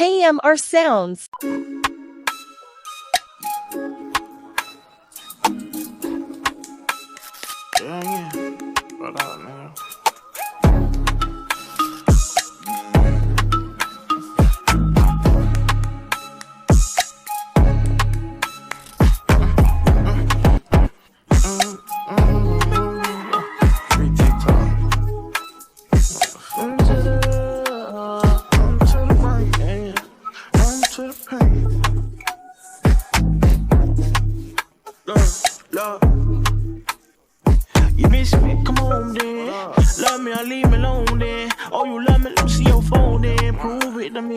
KMRSounds. Yeah. What up, man? Free TikTok. To the brain, yeah. To the pain. Love. You miss me? Come on then. Love me or leave me alone then. Oh, you love me? Let me see your phone then. Prove it to me.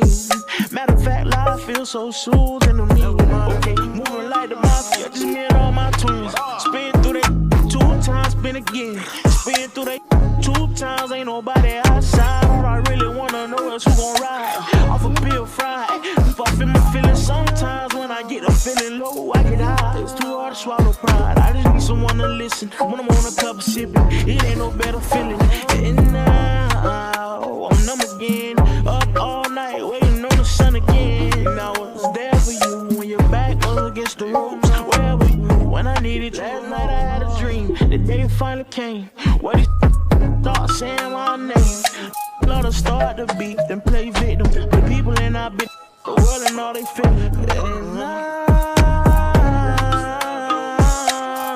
Matter of fact, life feels so soothing to me. Okay, moving like the mafia. Just me and all my twins. Spin through that 2 times, spin again. Spin through that 2 times, ain't nobody outside. All I really wanna know is who gon' ride. Off a bill fried. If I feel my feelings sometimes when I get a feeling low, I get high. It's too hard to swallow pride. I just need someone to listen when I'm on a cup of sipping. It ain't no better feeling. And now I'm numb again. Up all night waiting on the sun again. I was there for you when your back was against the ropes. Where were you when I needed you? Last night I had a dream. The day finally came. What these start saying my name. Let us start the beat, then play victim. The people in our bit, the world and all they feel. And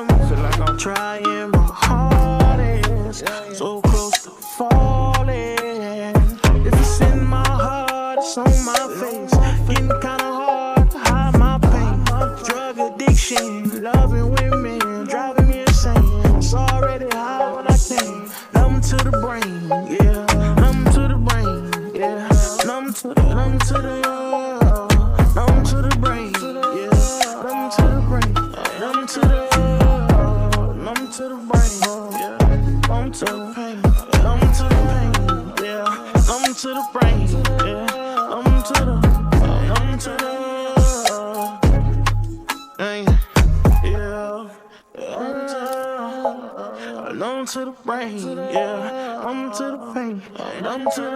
I feel like I'm trying my hardest, so close to falling. If it's in my heart, it's on my face. Getting kinda hard to hide my pain. Drug addiction, loving women, driving me insane. It's already high when I came. Numb to the brain, yeah. Numb to the brain, yeah. Numb to the brain, yeah. Numb to the brain, numb to the brain, yeah. Numb to the pain, numb to the pain, yeah. Numb to the brain, yeah. Numb to the pain, yeah. Numb to the brain, yeah. Numb to the pain, numb to the